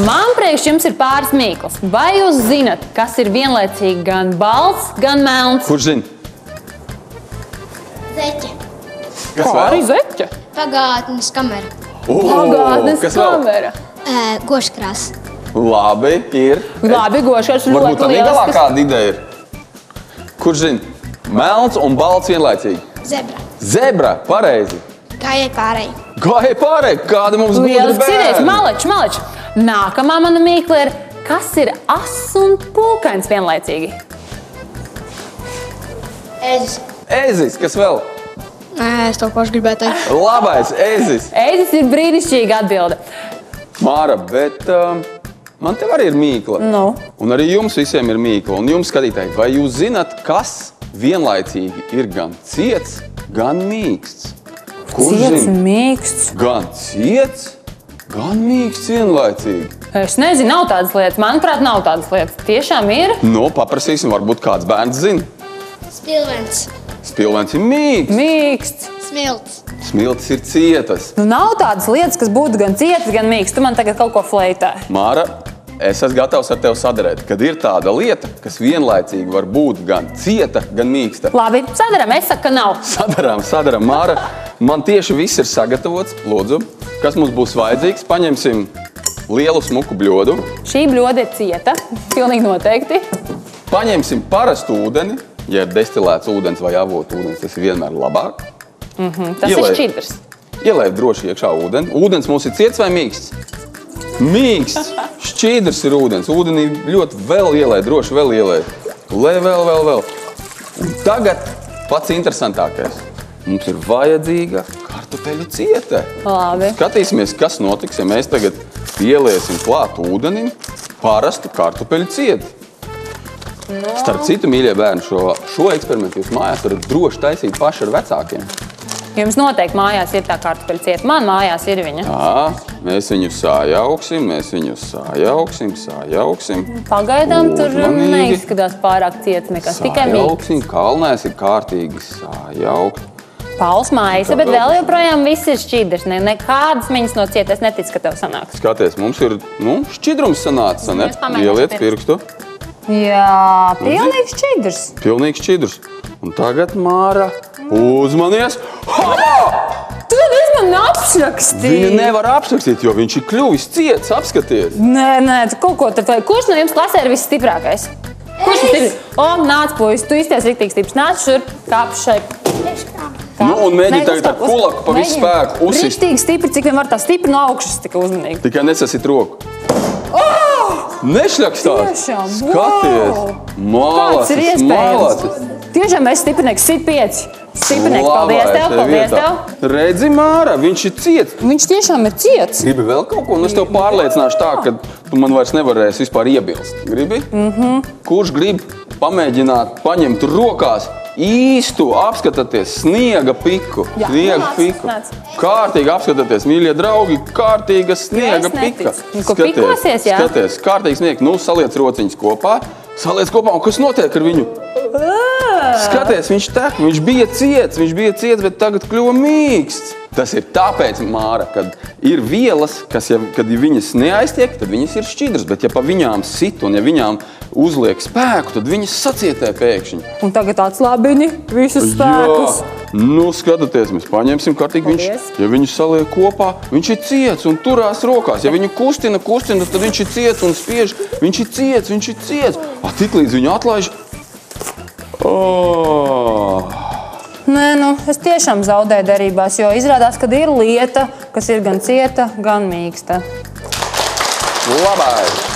Man priekš jums ir pāris mīklas. Vai jūs zinat, kas ir vienlaicīgi gan balts, gan melns? Kurš zina? Zeķe. Kā arī zeķe? Pagātnes kamera. Pagātnes kamera. Goškrās. Labi, ir. Labi, goškrās ir Varbūt ļoti arī galā lielisks. kāda ideja ir. Kurš zina? Melns un balts vienlaicīgi. Zebra. Zebra, pareizi. Gājai pārēji. Gājai pārēj, kāda mums gudri Lielisks idejas. bērni. Maleč. Nākamā mana mīkla ir, kas ir ass un pūkains vienlaicīgi? Ezis. Ezis, kas vēl? Nē, es to pašu gribēju teikt. Labais, ezis. Eizis ir brīnišķīga atbilde. Māra, bet man tev arī ir mīkla. Nu? Un arī jums visiem ir mīkla. Un jums, skatītāji, vai jūs zinat, kas vienlaicīgi ir gan ciets, gan mīksts? Kurš Ciets, zina? mīksts. Gan ciets, gan mīksts vienlaicīgi. Es nezinu, nav tādas lietas. Manuprāt, nav tādas lietas. Tiešām ir. Nu, paprasīsim, varbūt kāds bērns zina. Spilvens. Spilvens ir mīksts, Mīksts. Smilts. smiltis ir cietas. Nu, nav tādas lietas, kas būtu gan cietas, gan mīkstas. Tu man tagad kaut ko fleitē. Māra, es esmu gatavs ar tevi sadarēt, kad ir tāda lieta, kas vienlaicīgi var būt gan cieta, gan mīksta. Labi, sadaram. Es saku, ka nav. Sadarām. Māra, man tieši viss ir sagatavots. Lūdzu, kas mums būs vajadzīgs? Paņemsim lielu smuku bļodu. Šī bļoda ir cieta. Pilnīgi noteikti. Paņemsim parastu ūdeni. Ja ir destilēts ūdens vai avotu ūdens, tas ir vienmēr labāk. Tas ir šķidrs. Ielej droši iekšā ūdeni. Ūdens mums ir ciets vai mīksts? Mīksts. Šķidrs ir ūdens. Ūdenī ļoti vēl ielej, droši vēl ielej. Vēl. Un tagad pats interesantākais. Mums ir vajadzīga kartupeļu ciete. Labi. Skatīsimies, kas notiks, ja mēs tagad ieliesim klāt ūdenim parastu kartupeļu cieti. No. Starp citu, mīļie bērni, šo eksperimentu jūs mājās varat droši taisīt paši ar vecākiem. Jums noteikti mājās ir tā kartupeļu cieta. Man mājās ir viņa. Jā, mēs viņu sajauksim. Pagaidām tur Uzmanīgi. neizskatās pārāk ciets nekas. Tikai mīksts. Sajauksim, kalnēs ir kārtīgi sajaukt. Pauls maisa, bet vēl joprojām viss ir šķidrs. Nekādas miņas no cietas neticu, ka tev sanāks. Skaties, mums ir šķidrums sanāca, ne? Mēs pamēģināsim Ieliec pirkstu. Jā, pilnīgi šķidrs. Pilnīgi šķidrs. Un tagad, Māra, uzmanies. Tu diezgan apšrakstīji. Viņu nevar apšrakstīt, jo viņš ir kļuvis ciets, apskaties. Nē, tu kaut ko te vajag. Kurš no jums klasē ir visstiprākais? Kurš tas ir? Nāc, puisis, tu izties riktīgi stiprs. Nāc šurp, kāp šeit. Nu, un mēģini tagad ar kulaku pa visu spēku uzsist. Riktīgi stipri, cik vien var tā stipri no augšas, tikai uzmanīgi. Tikai nesasit roku. Nešļakstās. Tiešām, Skaties. wow. Malacis, Kāds ir iespējams? malacis. Tiešām esi stiprinieks, sit 5. Stiprinieks, paldies tev, paldies tev. Redzi, Māra, viņš ir ciets. Viņš tiešām ir ciets. Gribi vēl kaut ko? Un es tev pārliecināšu tā, ka tu man vairs nevarēsi vispār iebilst. Gribi? Kurš grib pamēģināt paņemt rokās īstu, apskatāties sniega piku? Jā, Sniega nāc, piku. nāc. Kārtīgi apskatāties, mīļie draugi, kārtīga sniega es pika. neticu. Ko pikosies, jā? Skaties, kārtīgi sniega. Nu, saliec rociņas kopā. Un kas notiek ar viņu? Skaties, viņš tek, viņš bija ciets, bet tagad kļuva mīksts. Tas ir tāpēc, Māra, kad ir vielas, kas, kad viņas neaiztiek, tad viņas ir šķidras, bet ja pa viņām sit un ja viņām uzliek spēku, tad viņas sacietē pēkšņi. Un tagad atslābiņi visus spēkus. Nu, skatieties, mēs paņemsim kārtīgi, Paldies. ja viņu saliek kopā, viņš ir ciets un turās rokās. Ja viņu kustina, tad viņš ir ciets un spiež, viņš ir ciets. Tiklīdz viņu atlaiž, Nē, es tiešām zaudēju derībās, jo izrādās, ka ir lieta, kas ir gan cieta, gan mīksta. Labais!